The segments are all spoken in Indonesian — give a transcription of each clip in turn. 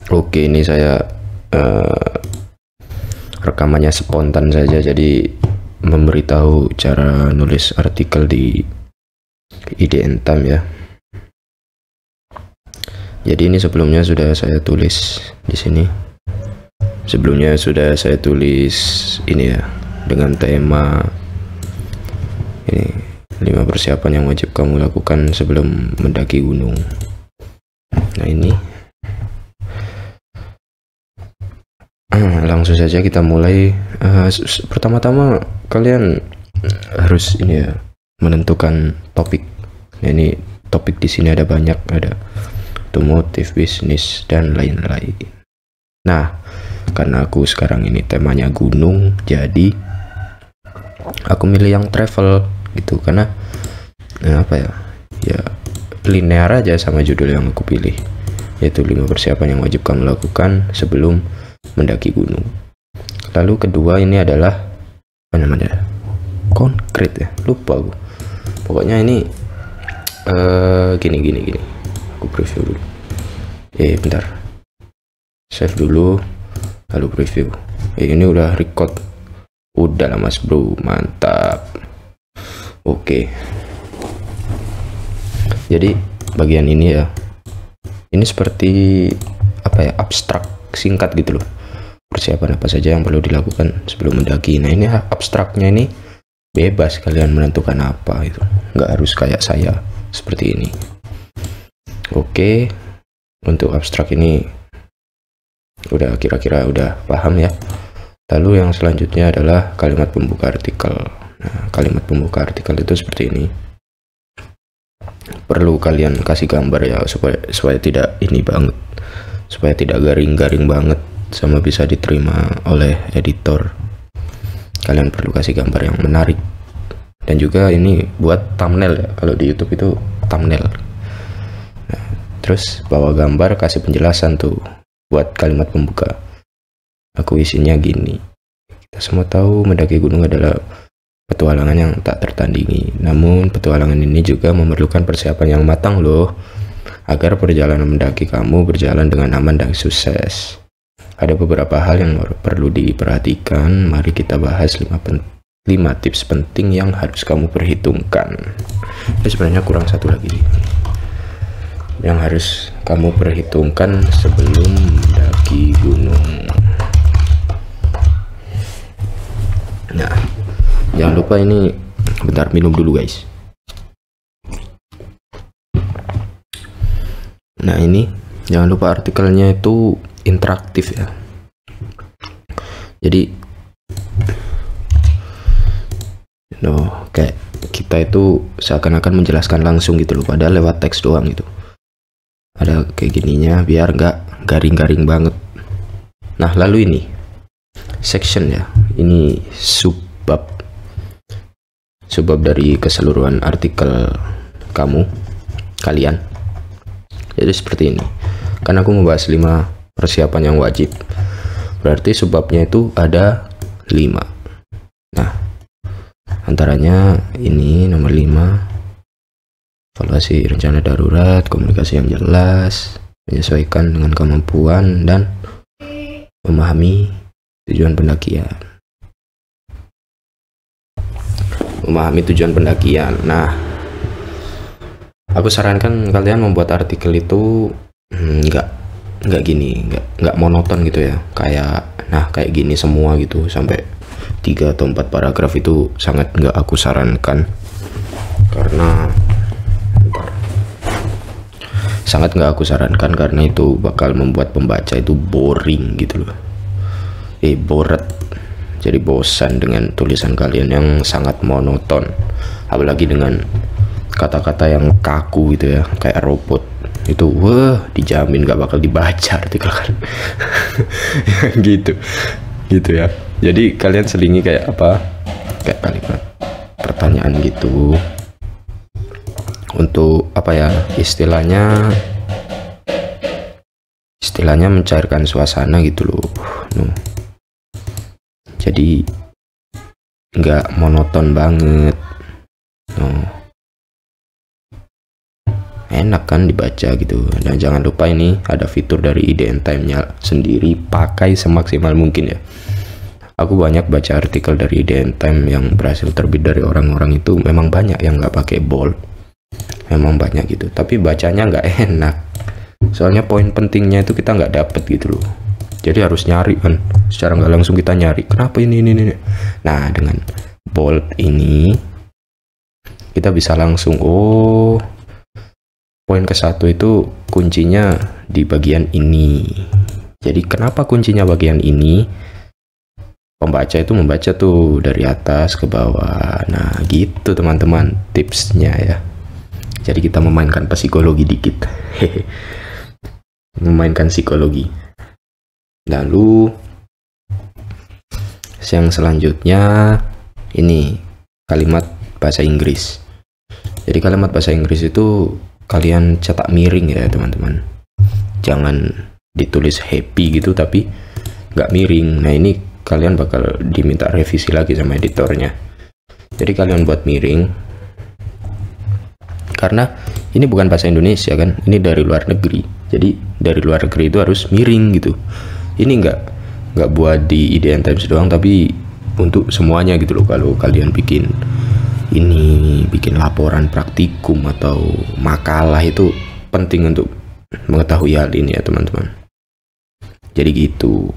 Oke, ini saya rekamannya spontan saja, jadi memberitahu cara nulis artikel di IDN Time ya. Jadi ini sebelumnya sudah saya tulis di sini. Sebelumnya sudah saya tulis ini ya, dengan tema ini 5 persiapan yang wajib kamu lakukan sebelum mendaki gunung. Nah ini langsung saja kita mulai. Pertama-tama kalian harus ini ya, menentukan topik. Nah, ini topik di sini ada banyak, ada otomotif, bisnis dan lain-lain. Nah, karena aku sekarang ini temanya gunung, jadi aku milih yang travel gitu, karena apa ya, ya linear aja sama judul yang aku pilih, yaitu 5 persiapan yang wajib kamu lakukan sebelum mendaki gunung. Lalu kedua ini adalah apa namanya, konkret ya, lupa aku. Pokoknya ini gini aku preview dulu. Bentar, save dulu lalu preview. Ini udah record, udah lah mas bro, mantap. Oke, jadi bagian ini ya, ini seperti apa ya, abstrak singkat gitu loh, persiapan apa saja yang perlu dilakukan sebelum mendaki. Nah ini abstraknya ini bebas kalian menentukan apa, itu nggak harus kayak saya seperti ini. Oke, untuk abstrak ini udah kira-kira udah paham ya. Lalu yang selanjutnya adalah kalimat pembuka artikel. Nah, kalimat pembuka artikel itu seperti ini. Perlu kalian kasih gambar ya, supaya tidak ini banget, supaya tidak garing-garing banget sama bisa diterima oleh editor. Kalian perlu kasih gambar yang menarik. Dan juga ini buat thumbnail ya, kalau di YouTube itu thumbnail. Nah, terus bawa gambar, kasih penjelasan tuh buat kalimat pembuka. Aku isinya gini: kita semua tahu mendaki gunung adalah petualangan yang tak tertandingi. Namun petualangan ini juga memerlukan persiapan yang matang loh, agar perjalanan mendaki kamu berjalan dengan aman dan sukses. Ada beberapa hal yang perlu diperhatikan. Mari kita bahas 5 tips penting yang harus kamu perhitungkan. Ini sebenarnya kurang satu lagi yang harus kamu perhitungkan sebelum mendaki gunung. Nah, jangan lupa ini, bentar minum dulu guys. Nah ini jangan lupa artikelnya itu interaktif ya. Jadi kayak kita itu seakan-akan menjelaskan langsung gitu loh, padahal lewat teks doang gitu. Ada kayak gininya biar nggak garing-garing banget. Nah lalu ini section ya, ini subbab dari keseluruhan artikel kalian. Jadi seperti ini, karena aku membahas 5 persiapan yang wajib, berarti subbabnya itu ada 5. Nah antaranya ini nomor 5, evaluasi rencana darurat, komunikasi yang jelas, menyesuaikan dengan kemampuan, dan memahami tujuan pendakian. Nah, aku sarankan kalian membuat artikel itu nggak monoton gitu ya, kayak gini semua gitu sampai 3 atau 4 paragraf. Itu sangat nggak aku sarankan, karena itu bakal membuat pembaca itu boring gitu loh, bored, jadi bosan dengan tulisan kalian yang sangat monoton, apalagi dengan kata-kata yang kaku gitu ya, kayak robot. Itu dijamin gak bakal dibaca artikel kan. gitu ya. Jadi kalian selingi kayak kalimat pertanyaan gitu, untuk apa ya, istilahnya mencairkan suasana gitu loh. Jadi nggak monoton banget. enak kan dibaca gitu. Dan jangan lupa ini ada fitur dari IDN Time-nya sendiri, pakai semaksimal mungkin ya. Aku banyak baca artikel dari IDN Time yang berhasil terbit dari orang-orang itu, memang banyak yang nggak pakai bold, memang banyak gitu, tapi bacanya nggak enak, soalnya poin pentingnya itu kita nggak dapet gitu loh. Jadi harus nyari kan, secara nggak langsung kita nyari kenapa ini. Nah dengan bold ini kita bisa langsung, oh poin ke-1 itu kuncinya di bagian ini. Jadi kenapa kuncinya bagian ini? Pembaca itu membaca tuh dari atas ke bawah. Nah gitu teman-teman tipsnya ya. Jadi kita memainkan psikologi dikit. Memainkan psikologi. Lalu yang selanjutnya ini kalimat bahasa Inggris. Jadi kalimat bahasa Inggris itu kalian cetak miring ya teman-teman. Jangan ditulis happy gitu tapi nggak miring. Nah ini kalian bakal diminta revisi lagi sama editornya. Jadi kalian buat miring, karena ini bukan bahasa Indonesia kan, ini dari luar negeri. Jadi dari luar negeri itu harus miring gitu. Ini nggak buat di IDN Times doang, tapi untuk semuanya gitu loh. Kalau kalian bikin laporan praktikum atau makalah, itu penting untuk mengetahui hal ini ya teman-teman. Jadi gitu.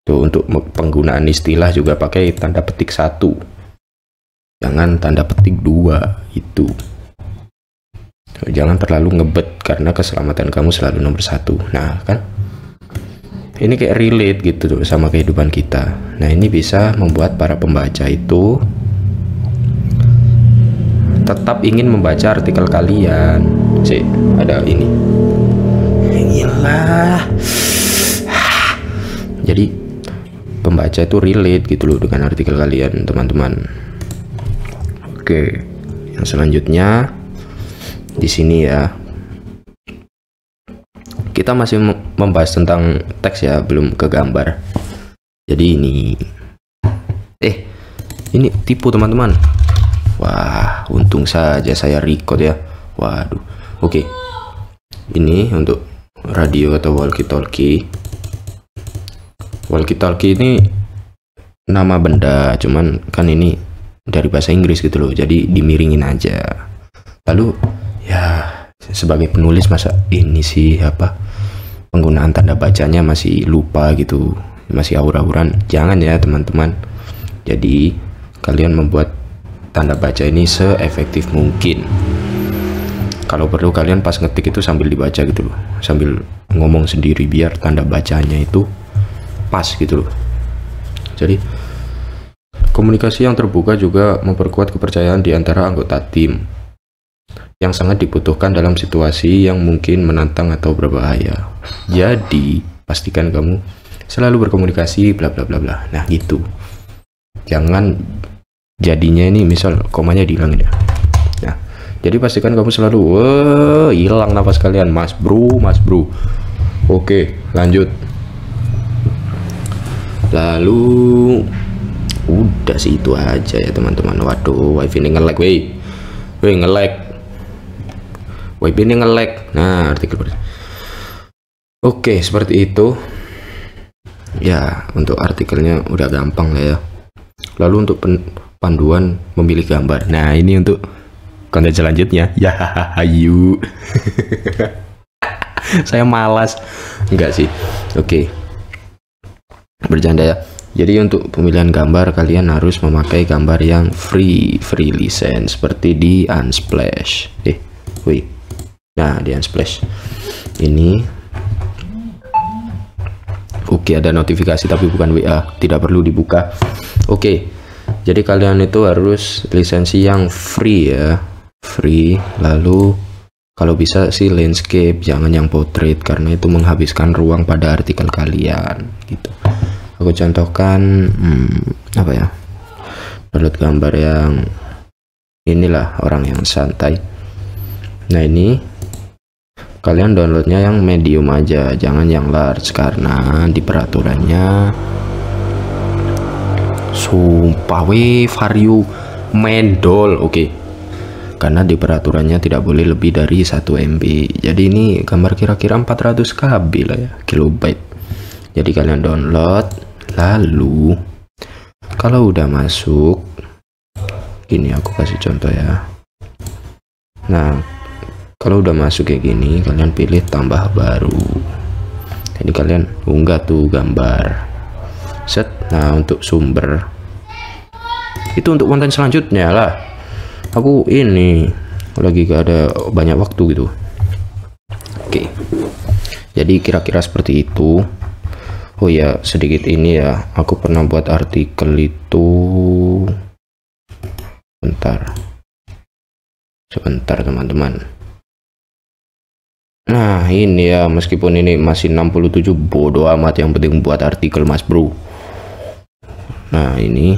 Tuh, untuk penggunaan istilah juga pakai tanda petik 1, jangan tanda petik 2 itu. Jangan terlalu ngebet, karena keselamatan kamu selalu nomor 1. Nah kan ini kayak relate gitu tuh sama kehidupan kita. Nah ini bisa membuat para pembaca itu tetap ingin membaca artikel kalian. Ada ini. Iyalah. Jadi pembaca itu relate gitu loh dengan artikel kalian teman-teman. Oke, yang selanjutnya di sini ya, kita masih membahas tentang teks ya, belum ke gambar. Jadi ini tipu teman-teman. Wah untung saja saya record ya. Waduh. Oke, ini untuk radio atau walkie-talkie. Walkie-talkie ini nama benda, cuman kan ini dari bahasa Inggris gitu loh, jadi dimiringin aja. Lalu ya sebagai penulis masa ini sih penggunaan tanda bacanya masih lupa gitu, masih aur-auran. Jangan ya teman-teman. Jadi kalian membuat tanda baca ini seefektif mungkin. Kalau perlu kalian pas ngetik itu sambil dibaca gitu loh, sambil ngomong sendiri, biar tanda bacanya itu pas gitu loh. Jadi komunikasi yang terbuka juga memperkuat kepercayaan di antara anggota tim, yang sangat dibutuhkan dalam situasi yang mungkin menantang atau berbahaya. Jadi pastikan kamu selalu berkomunikasi bla bla bla bla. Nah gitu. Jangan jadinya ini misal komanya dihilangin ya. Nah, jadi pastikan kamu selalu hilang nafas kalian, mas bro. Oke, lanjut. Lalu udah sih itu aja ya teman-teman. Waduh, wifi ini nge-lag, nge-lag. Wifi ini nge-lag. Nah, artikel. Oke, seperti itu. Ya, untuk artikelnya udah gampang lah ya. Lalu untuk panduan memilih gambar. Nah, ini untuk konten selanjutnya. Ya, ayo. Saya malas. Enggak sih. Oke. Bercanda ya. Jadi untuk pemilihan gambar kalian harus memakai gambar yang free license seperti di Unsplash. Nah, di Unsplash ini oke, ada notifikasi tapi bukan WA, tidak perlu dibuka. Oke, jadi kalian itu harus lisensi yang free ya, free. Lalu kalau bisa sih landscape, jangan yang portrait, karena itu menghabiskan ruang pada artikel kalian gitu. Aku contohkan download gambar yang inilah, orang yang santai. Nah ini kalian downloadnya yang medium aja, jangan yang large, karena di peraturannya sumpah vario mendol. Oke, karena di peraturannya tidak boleh lebih dari 1 MB. Jadi ini gambar kira-kira 400 KB lah ya, kilobyte. Jadi kalian download, lalu kalau udah masuk, gini aku kasih contoh ya. Nah, kalau udah masuk kayak gini, kalian pilih tambah baru. Jadi kalian unggah tuh gambar. Set. Nah, untuk sumber itu untuk konten selanjutnya lah. Aku ini lagi gak ada banyak waktu gitu. Oke. Jadi kira-kira seperti itu. Oh ya, sedikit ini ya. Aku pernah buat artikel itu. Sebentar teman-teman. Nah, ini ya, meskipun ini masih 67, bodoh amat, yang penting buat artikel mas bro. Nah, ini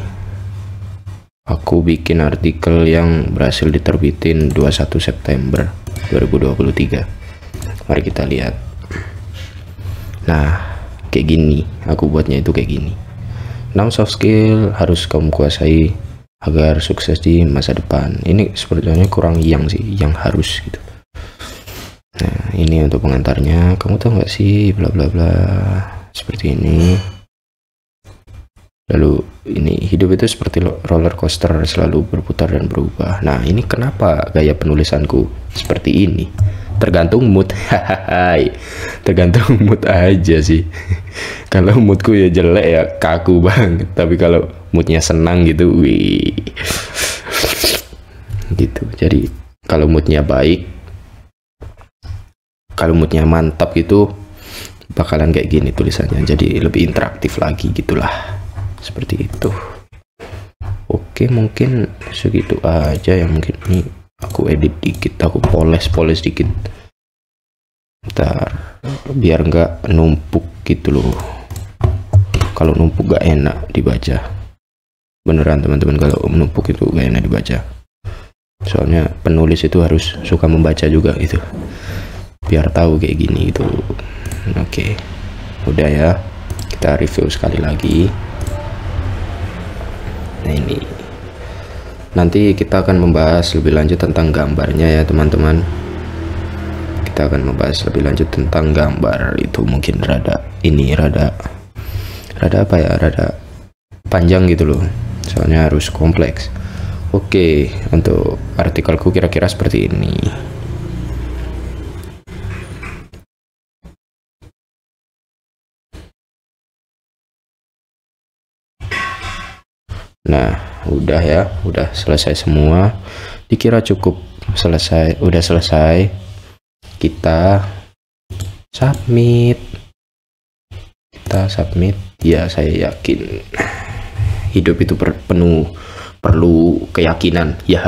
aku bikin artikel yang berhasil diterbitin 21 September 2023. Mari kita lihat. Nah, kayak gini. Aku buatnya itu kayak gini. 6 soft skill harus kamu kuasai agar sukses di masa depan. Ini sepertinya kurang yang sih, yang harus gitu. Nah, ini untuk pengantarnya. Kamu tahu nggak sih, bla bla bla, seperti ini. Lalu ini, hidup itu seperti roller coaster, selalu berputar dan berubah. Nah, ini kenapa gaya penulisanku seperti ini? Tergantung mood. Tergantung mood aja sih. Kalau moodku ya jelek ya kaku banget, tapi kalau moodnya senang gitu, wih, gitu. Jadi kalau moodnya baik, kalau moodnya mantap gitu, bakalan kayak gini tulisannya. Jadi lebih interaktif lagi gitulah. Seperti itu. Oke, mungkin segitu aja ya. Mungkin ini aku edit dikit, aku poles dikit, ntar biar nggak numpuk gitu loh. Kalau numpuk gak enak dibaca, beneran teman-teman. Kalau menumpuk itu gak enak dibaca, soalnya penulis itu harus suka membaca juga gitu, biar tahu kayak gini gitu. Oke, udah ya, kita review sekali lagi. Nah, ini nanti kita akan membahas lebih lanjut tentang gambarnya ya teman-teman. Kita akan membahas lebih lanjut tentang gambar itu. Mungkin rada apa ya, rada panjang gitu loh, soalnya harus kompleks. Oke, untuk artikelku kira-kira seperti ini. Nah, udah ya, udah selesai semua. Dikira cukup selesai, udah selesai. Kita submit. Ya, saya yakin hidup itu perlu keyakinan. Ya.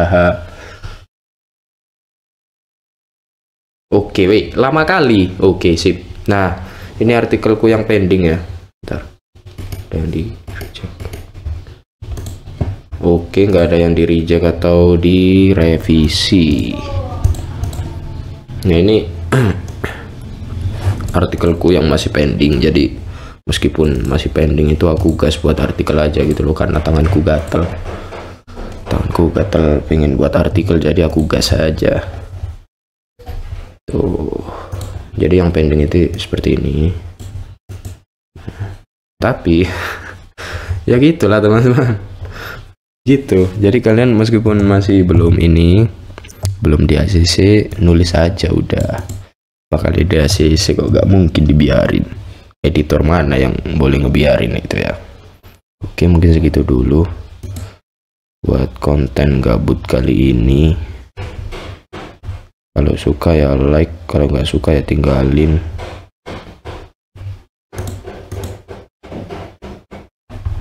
Oke, wait, lama kali. Oke, sip. Nah, ini artikelku yang pending ya. Bentar. Yang di reject. Oke, nggak ada yang di reject atau direvisi. Nah, ini artikelku yang masih pending. Jadi meskipun masih pending itu, aku gas buat artikel aja gitu loh, karena tanganku gatel pengen buat artikel, jadi aku gas aja tuh. Jadi yang pending itu seperti ini. Tapi ya gitulah teman-teman, gitu. Jadi kalian meskipun masih belum di ACC, nulis aja udah. Bakal di ACC kok, gak mungkin dibiarin. Editor mana yang boleh ngebiarin itu ya. Oke, mungkin segitu dulu buat konten gabut kali ini. Kalau suka ya like, kalau nggak suka ya tinggalin.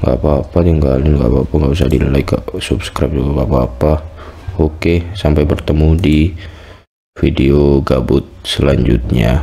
Nggak apa-apa, tinggalin, nggak apa-apa, nggak usah di like, subscribe juga nggak apa-apa. Oke, sampai bertemu di video gabut selanjutnya.